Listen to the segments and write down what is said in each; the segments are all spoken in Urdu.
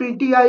PTI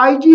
IG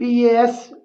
PAS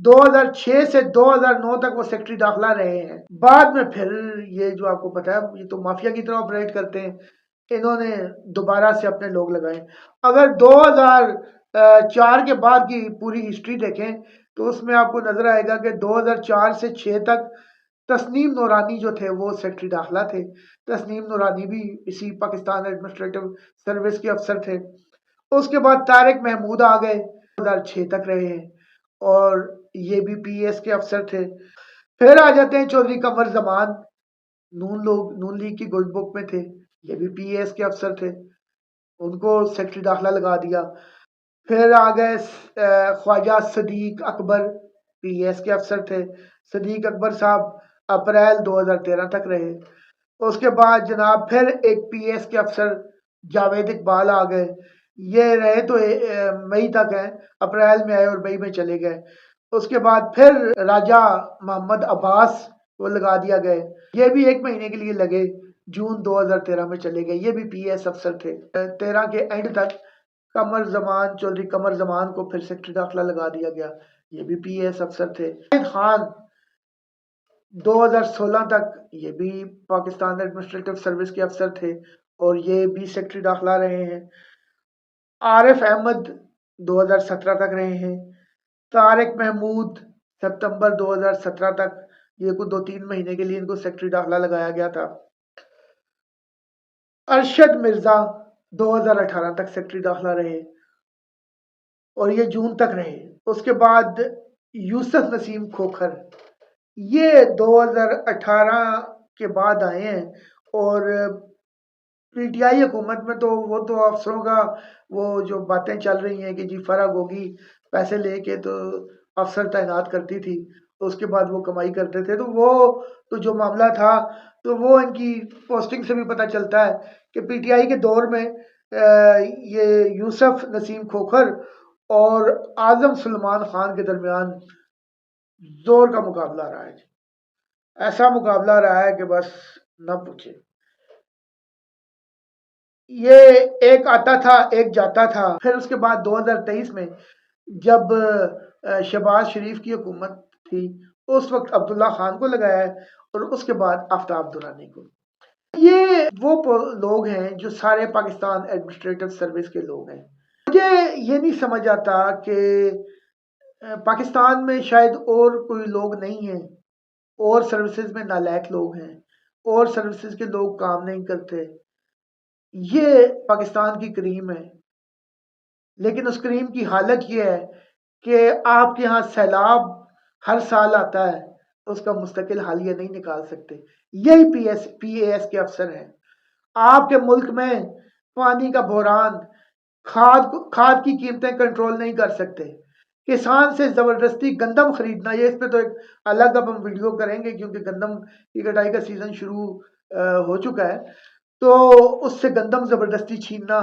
2006 سے 2009 تک وہ سیکٹری داخلہ رہے ہیں. بعد میں پھر یہ جو آپ کو پتا ہے یہ تو مافیا کی طرح آپریٹ کرتے ہیں، انہوں نے دوبارہ سے اپنے لوگ لگائے. اگر 2004 کے بعد کی پوری ہسٹری دیکھیں تو اس میں آپ کو نظر آئے گا کہ 2004 سے 6 تک تسنیم نورانی جو تھے وہ سیکٹری داخلہ تھے. تسنیم نورانی بھی اسی پاکستان ایڈمنسٹریٹو سروس کے افسر تھے. اس کے بعد طارق محمود آ گئے، 2006 تک رہے ہیں اور یہ بھی پی ایس کے افسر تھے. پھر آ جاتے ہیں چودھری قمر زمان، نون لیگ کی گولڈ بک میں تھے، یہ بھی پی ایس کے افسر تھے، ان کو سیکٹری داخلہ لگا دیا. پھر آ گئے خواجہ صدیق اکبر، پی ایس کے افسر تھے. صدیق اکبر صاحب اپریل 2013 تک رہے. اس کے بعد جناب پھر ایک پی ایس کے افسر جاوید اقبال آ گئے، یہ رہے تو مئی تک ہیں، اپریل میں آئے اور مئی میں چلے گئے. اس کے بعد پھر راجہ محمد عباس وہ لگا دیا گئے، یہ بھی 1 مہینے کے لیے لگے، جون 2013 میں چلے گئے، یہ بھی پی ایس افسر تھے. 13 کے اینڈ تک چودھری قمر زمان کو پھر سیکٹری داخلہ لگا دیا گیا، یہ بھی پی ایس افسر تھے. خان 2016 تک یہ بھی پاکستان ایڈمنسٹریٹو سروس کے افسر تھے اور یہ بھی سیکٹری داخلہ رہے ہیں. عارف احمد 2017 تک رہے ہیں. طارق محمود ستمبر 2017 تک، یہ کو 2-3 مہینے کے لیے ان کو سیکٹری داخلہ لگایا گیا تھا. ارشد مرزا 2018 تک سیکٹری داخلہ رہے اور یہ جون تک رہے. اس کے بعد یوسف نسیم کھوکھر، یہ 2018 کے بعد آئے ہیں اور پی ٹی آئی حکومت میں تو وہ تو افسروں کا وہ جو باتیں چل رہی ہیں کہ جی فرق ہوگی، پیسے لے کے تو افسر تعینات کرتی تھی، اس کے بعد وہ کمائی کرتے تھے، تو وہ تو جو معاملہ تھا تو وہ ان کی پوسٹنگ سے بھی پتہ چلتا ہے کہ پی ٹی آئی کے دور میں یہ یوسف نسیم کھوکھر اور اعظم سلمان خان کے درمیان زور کا مقابلہ رہا ہے. ایسا مقابلہ رہا ہے کہ بس نہ پوچھے. یہ ایک آتا تھا ایک جاتا تھا. پھر اس کے بعد 2023 میں جب شہباز شریف کی حکومت تھی اس وقت عبداللہ خان کو لگایا ہے اور اس کے بعد آفتاب درانی کو. یہ وہ لوگ ہیں جو سارے پاکستان ایڈمنسٹریٹو سروس کے لوگ ہیں. مجھے یہ نہیں سمجھ آتا کہ پاکستان میں شاید اور کوئی لوگ نہیں ہیں، اور سروسز میں نالائق لوگ ہیں، اور سروسز کے لوگ کام نہیں کرتے. یہ پاکستان کی کریم ہے، لیکن اس کریم کی حالت یہ ہے کہ آپ کے ہاں سیلاب ہر سال آتا ہے، اس کا مستقل حالیہ نہیں نکال سکتے. یہی پی اے ایس کے افسر ہیں. آپ کے ملک میں پانی کا بحران، کھاد کی قیمتیں کنٹرول نہیں کر سکتے، کسان سے زبردستی گندم خریدنا، یہ اس پہ تو ایک الگ اب ہم ویڈیو کریں گے کیونکہ گندم کی کٹائی کا سیزن شروع ہو چکا ہے. تو اس سے گندم زبردستی چھیننا،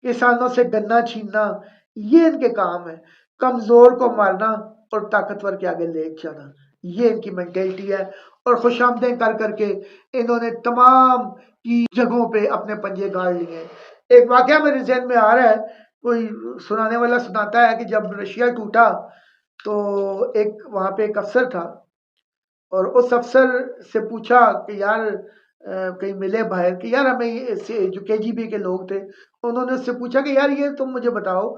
کسانوں سے گنا چھیننا، یہ ان کے کام ہے. کمزور کو مارنا اور طاقتور کے آگے لے جانا، یہ ان کی مینٹلٹی ہے. اور خوش آمدیں کر کر کے انہوں نے تمام کی جگہوں پہ اپنے پنجے گاڑ لیے ہیں. ایک واقعہ میرے ذہن میں آ رہا ہے، کوئی سنانے والا سناتا ہے کہ جب رشیا ٹوٹا تو وہاں پہ ایک افسر تھا اور اس افسر سے پوچھا کہ یار کہیں ملے باہر کہ یار ہمیں جو کے جی بی کے لوگ تھے انہوں نے اس سے پوچھا کہ یار یہ تم مجھے بتاؤ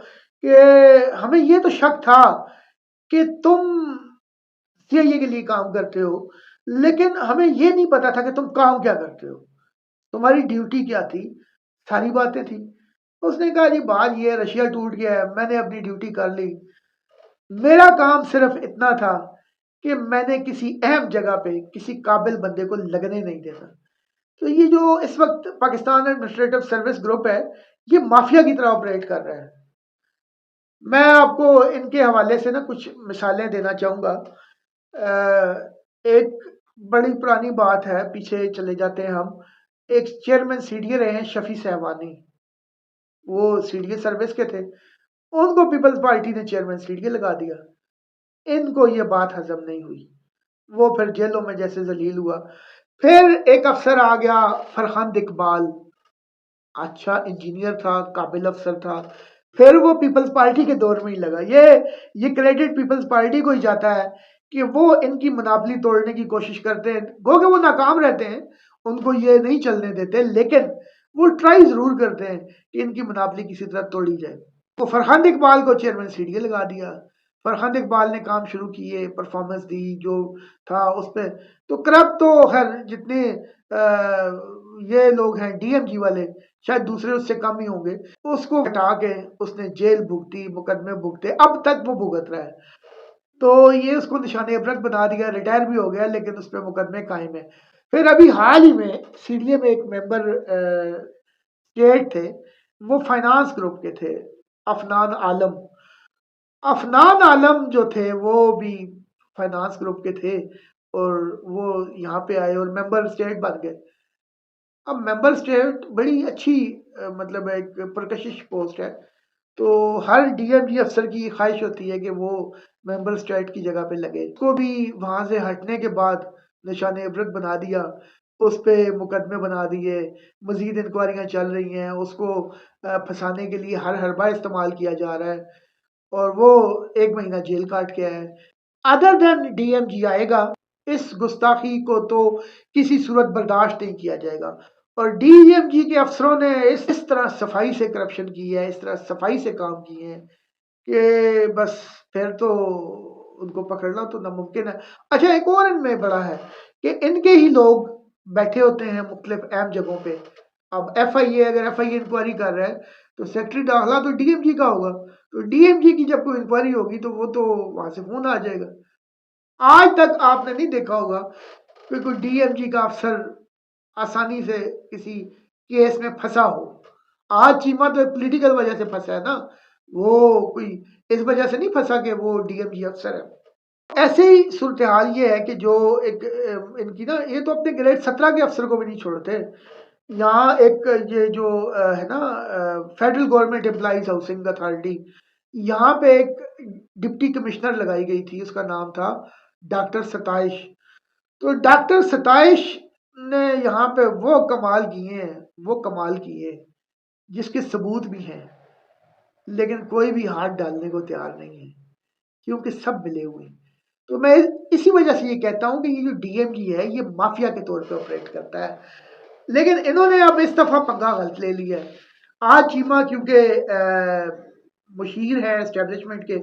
کہ ہمیں یہ تو شک تھا کہ تم سی آئی اے کے لیے کام کرتے ہو، لیکن ہمیں یہ نہیں پتا تھا کہ تم کام کیا کرتے ہو، تمہاری ڈیوٹی کیا تھی. ساری باتیں تھی. اس نے کہا جی بات یہ رشیا ٹوٹ گیا ہے، میں نے اپنی ڈیوٹی کر لی، میرا کام صرف اتنا تھا کہ میں نے کسی اہم جگہ پہ کسی قابل بندے کو لگنے نہیں دیتا. تو یہ جو اس وقت پاکستان ایڈمنسٹریٹو سروس گروپ ہے یہ مافیا کی طرح آپریٹ کر رہا ہے. میں آپ کو ان کے حوالے سے نا کچھ مثالیں دینا چاہوں گا. ایک بڑی پرانی بات ہے، پیچھے چلے جاتے ہیں ہم. ایک چیئرمین سی ڈی اے رہے ہیں شفیع سہوانی، وہ سی ڈی اے سروس کے تھے، ان کو پیپلز پارٹی نے چیئرمین سی ڈی اے لگا دیا. ان کو یہ بات ہضم نہیں ہوئی، وہ پھر جیلوں میں جیسے ذلیل ہوا. پھر ایک افسر آ گیا فرخند اقبال، اچھا انجینئر تھا، قابل افسر تھا، پھر وہ پیپلز پارٹی کے دور میں ہی لگا. یہ کریڈٹ پیپلز پارٹی کو ہی جاتا ہے کہ وہ ان کی مناپلی توڑنے کی کوشش کرتے ہیں. گو کہ وہ ناکام رہتے ہیں, ان کو یہ نہیں چلنے دیتے, لیکن وہ ٹرائی ضرور کرتے ہیں کہ ان کی مناپلی کسی طرح توڑی جائے. وہ فرحان اقبال کو چیئرمین سی ڈی اے لگا دیا. فرحان اقبال نے کام شروع کیے, پرفارمنس دی جو تھا اس پہ. تو کرپٹ تو خیر جتنے یہ لوگ ہیں ڈی ایم جی والے, شاید دوسرے اس سے کم ہی ہوں گے. اس کو ہٹا کے اس نے جیل بھگتی, مقدمے بھگتے, اب تک وہ بھگت رہا ہے. تو یہ اس کو نشان عبرت بنا دیا. ریٹائر بھی ہو گیا لیکن اس پہ مقدمے قائم ہیں. پھر ابھی حال ہی میں سی ڈی اے میں ایک ممبر اسٹیٹ تھے, وہ فائنانس گروپ کے تھے, افنان عالم. افنان عالم جو تھے وہ بھی فائنانس گروپ کے تھے, اور وہ یہاں پہ آئے اور ممبر اسٹیٹ بن گئے. اب ممبر اسٹیٹ بڑی اچھی مطلب ایک پرکشش پوسٹ ہے. تو ہر ڈی ایم جی افسر کی خواہش ہوتی ہے کہ وہ ممبر اسٹیٹ کی جگہ پہ لگے. اس کو بھی وہاں سے ہٹنے کے بعد نشان عبرت بنا دیا, اس پہ مقدمے بنا دیے, مزید انکوائریاں چل رہی ہیں, اس کو پھنسانے کے لیے ہر حربہ استعمال کیا جا رہا ہے, اور وہ 1 مہینہ جیل کاٹ کے آئے. ادر دین ڈی ایم جی آئے گا, اس گستاخی کو تو کسی صورت برداشت نہیں کیا جائے گا. اور ڈی ایم جی کے افسروں نے اس طرح صفائی سے کرپشن کی ہے, اس طرح صفائی سے کام کیے ہیں کہ بس پھر تو ان کو پکڑنا تو ناممکن ہے. اچھا ایک اور ان میں بڑا ہے کہ ان کے ہی لوگ بیٹھے ہوتے ہیں مختلف اہم جگہوں پہ. اب ایف آئی اے اگر ایف آئی اے انکوائری کر رہا ہے تو سیکرٹری داخلہ تو ڈی ایم جی کا ہوگا. تو ڈی ایم جی کی جب کوئی انکوائری ہوگی تو وہ تو وہاں سے فون آ جائے گا. آج تک آپ نے نہیں دیکھا ہوگا کہ کوئی ڈی ایم جی کا افسر آسانی سے کسی کیس میں پھنسا ہو. آج چیمہ تو پولیٹیکل وجہ سے پھنسا ہے نا, وہ کوئی اس وجہ سے نہیں پھنسا کہ وہ ڈی ایم جی افسر ہے. ایسے ہی صورتحال یہ ہے کہ جو ایک ان کی نا, یہ تو اپنے گریڈ 17 کے افسر کو بھی نہیں چھوڑتے. یہاں ایک یہ جو ہے نا federal government employees housing authority, یہاں پہ ایک ڈپٹی کمشنر لگائی گئی تھی, اس کا نام تھا ڈاکٹر ستائش. تو ڈاکٹر ستائش نے یہاں پہ وہ کمال کیے ہیں, وہ کمال کیے جس کے ثبوت بھی ہیں, لیکن کوئی بھی ہاتھ ڈالنے کو تیار نہیں ہے کیونکہ سب ملے ہوئے ہیں. تو میں اسی وجہ سے یہ کہتا ہوں کہ یہ جو ڈی ایم جی ہے یہ مافیا کے طور پہ آپریٹ کرتا ہے. لیکن انہوں نے اب اس دفعہ پنگا غلط لے لیا ہے. آج چیمہ کیونکہ مشیر ہے اسٹیبلشمنٹ کے,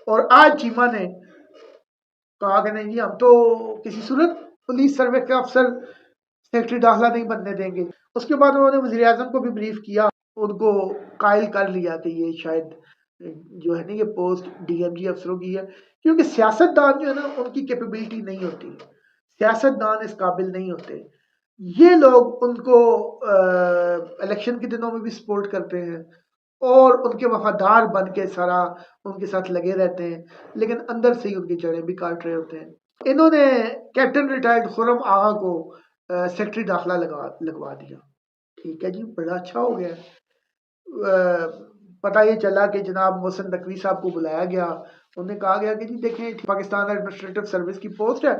اور آج چیمہ نے کہا کہ نہیں جی ہم تو کسی صورت پولیس سروے کے افسر سیکرٹری داخلہ نہیں بننے دیں گے. اس کے بعد انہوں نے وزیر اعظم کو بھی بریف کیا, ان کو قائل کر لیا کہ یہ شاید جو ہے نا یہ پوسٹ ڈی ایم جی افسروں کی ہے, کیونکہ سیاست دان جو ہے نا ان کی کیپیبلٹی نہیں ہوتی, سیاست دان اس قابل نہیں ہوتے. یہ لوگ ان کو الیکشن کے دنوں میں بھی سپورٹ کرتے ہیں اور ان کے وفادار بن کے سارا ان کے ساتھ لگے رہتے ہیں, لیکن اندر سے ہی ان کی جڑیں بھی کاٹ رہے ہوتے ہیں. انہوں نے کیپٹن ریٹائرڈ خرم آغا کو سیکرٹری داخلہ لگوا دیا. ٹھیک ہے جی, بڑا اچھا ہو گیا. پتہ یہ چلا کہ جناب محسن نقوی صاحب کو بلایا گیا, انہیں کہا گیا کہ جی دیکھیں پاکستان ایڈمنسٹریٹو سروس کی پوسٹ ہے,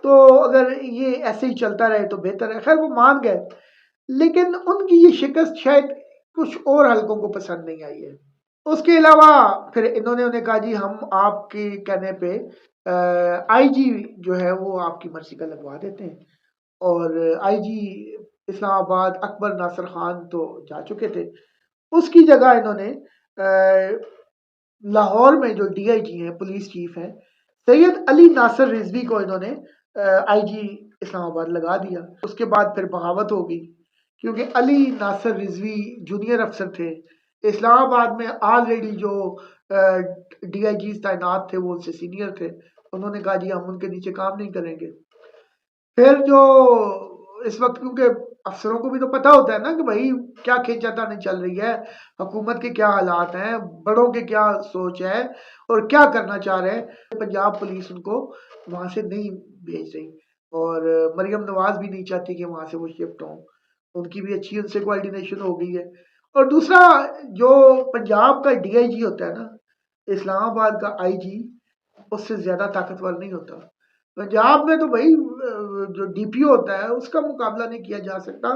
تو اگر یہ ایسے ہی چلتا رہے تو بہتر ہے. خیر وہ مان گئے, لیکن ان کی یہ شکست شاید کچھ اور حلقوں کو پسند نہیں آئی ہے. اس کے علاوہ پھر انہوں نے کہا جی ہم آپ کے کہنے پہ آئی جی جو ہے وہ آپ کی مرضی کا لگوا دیتے ہیں. اور آئی جی اسلام آباد اکبر ناصر خان تو جا چکے تھے, اس کی جگہ انہوں نے لاہور میں جو ڈی آئی جی ہیں, پولیس چیف ہیں, سید علی ناصر رضوی کو انہوں نے آئی جی اسلام آباد لگا دیا. اس کے بعد پھر بغاوت ہو گئی, کیونکہ علی ناصر رضوی جونیئر افسر تھے. اسلام آباد میں آلریڈی جو ڈی آئی جیز تعینات تھے وہ ان سے سینئر تھے, انہوں نے کہا جی ہم ان کے نیچے کام نہیں کریں گے. پھر جو اس وقت کیونکہ افسروں کو بھی تو پتا ہوتا ہے نا کہ بھائی کیا کھینچا تانی چل رہی ہے, حکومت کے کیا حالات ہیں, بڑوں کے کیا سوچ ہے اور کیا کرنا چاہ رہے ہیں. پنجاب پولیس ان کو وہاں سے نہیں بھیج رہی, اور مریم نواز بھی نہیں چاہتی کہ وہاں سے وہ شفٹ ہوں, ان کی بھی اچھی ان سے کوارڈینیشن ہو گئی ہے. اور دوسرا جو پنجاب کا ڈی آئی جی ہوتا ہے نا, اسلام آباد کا آئی جی اس سے زیادہ طاقتور نہیں ہوتا. پنجاب میں تو بھائی جو ڈی پی او ہوتا ہے اس کا مقابلہ نہیں کیا جا سکتا.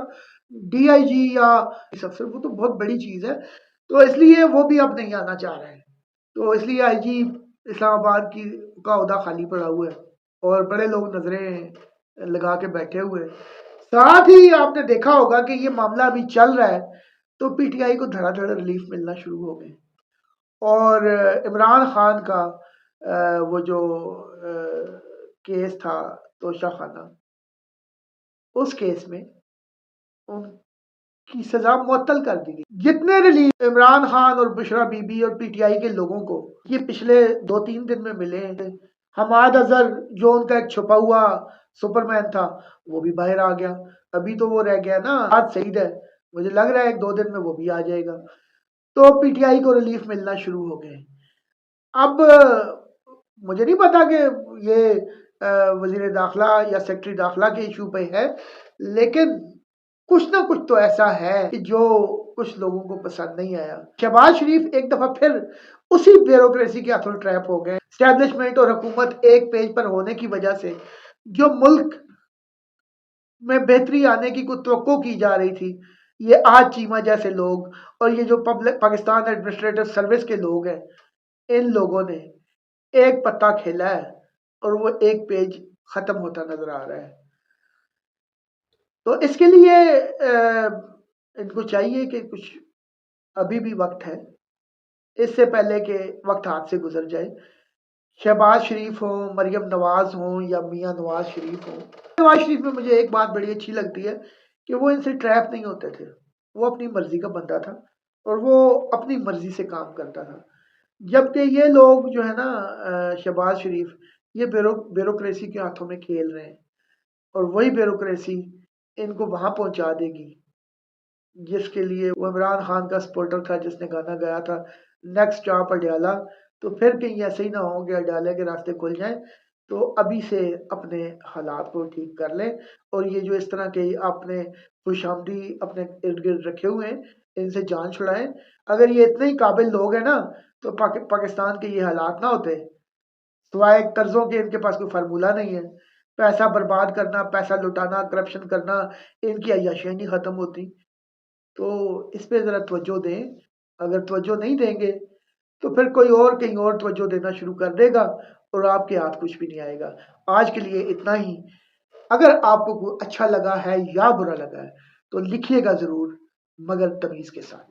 ڈی آئی جی یا افسر وہ تو بہت بڑی چیز ہے. تو اس لیے وہ بھی اب نہیں آنا چاہ رہے ہیں. تو اس لیے آئی جی اسلام آباد کا عہدہ خالی پڑا ہوا ہے اور بڑے لوگ نظریں لگا کے بیٹھے ہوئے. ساتھ ہی آپ نے دیکھا ہوگا کہ یہ معاملہ ابھی چل رہا ہے تو پی ٹی آئی کو دھڑا دھڑ ریلیف ملنا شروع ہو گئے. اور عمران خان کا وہ جو کیس تھا توشہ خانہ، اس کیس میں ان کی سزا معطل کر دی گئی. جتنے ریلیف عمران خان اور بشرا بی بی اور پی ٹی آئی کے لوگوں کو یہ پچھلے 2-3 دن میں ملے ہیں، حماد اظہر جو ان کا ایک چھپا ہوا سپرمین تھا وہ بھی باہر آ گیا. ابھی تو وہ رہ گیا نا آج سعید ہے، مجھے لگ رہا ہے 1-2 دن میں وہ بھی آ جائے گا. تو پی ٹی آئی کو ریلیف ملنا شروع ہو گئے. اب مجھے نہیں پتا کہ یہ وزیر داخلہ یا سیکرٹری داخلہ کے ایشو پہ ہے، لیکن کچھ نہ کچھ تو ایسا ہے کہ جو کچھ لوگوں کو پسند نہیں آیا. شہباز شریف ایک دفعہ پھر اسی بیوروکریسی کے ہاتھوں ٹریپ ہو گئے. اسٹیبلشمنٹ اور حکومت ایک پیج پر ہونے کی وجہ سے جو ملک میں بہتری آنے کی کوئی توقع کی جا رہی تھی، یہ آج چیمہ جیسے لوگ اور یہ جو پاکستان ایڈمنسٹریٹو سروس کے لوگ ہیں، ان لوگوں نے ایک پتا کھیلا ہے اور وہ ایک پیج ختم ہوتا نظر آ رہا ہے. تو اس کے لیے ان کو چاہیے کہ کچھ ابھی بھی وقت ہے، اس سے پہلے کہ وقت ہاتھ سے گزر جائے. شہباز شریف ہوں، مریم نواز ہوں یا میاں نواز شریف ہوں. نواز شریف میں مجھے ایک بات بڑی اچھی لگتی ہے کہ وہ ان سے ٹریپ نہیں ہوتے تھے. وہ اپنی مرضی کا بندہ تھا اور وہ اپنی مرضی سے کام کرتا تھا. جبکہ یہ لوگ جو ہے نا شہباز شریف، یہ بیوروکریسی کے ہاتھوں میں کھیل رہے ہیں اور وہی بیوروکریسی ان کو وہاں پہنچا دے گی جس کے لیے وہ عمران خان کا سپورٹر تھا جس نے گانا گایا تھا نیکسٹ اسٹاپ اڈیالہ. تو پھر کہیں ایسے ہی نہ ہو کہ اڈیالہ کے راستے کھل جائیں. تو ابھی سے اپنے حالات کو ٹھیک کر لیں اور یہ جو اس طرح کے اپنے خوش آمدی اپنے ارد گرد رکھے ہوئے ہیں ان سے جان چھڑائیں. اگر یہ اتنے ہی قابل لوگ ہیں نا تو پاکستان کے یہ حالات نہ ہوتے. سوائے قرضوں کے ان کے پاس کوئی فارمولہ نہیں ہے. پیسہ برباد کرنا، پیسہ لٹانا، کرپشن کرنا، ان کی عیاشیاں نہیں ختم ہوتی. تو اس پہ ذرا توجہ دیں. اگر توجہ نہیں دیں گے تو پھر کوئی اور کہیں اور توجہ دینا شروع کر دے گا اور آپ کے ہاتھ کچھ بھی نہیں آئے گا. آج کے لیے اتنا ہی. اگر آپ کو اچھا لگا ہے یا برا لگا ہے تو لکھیے گا ضرور، مگر تمیز کے ساتھ.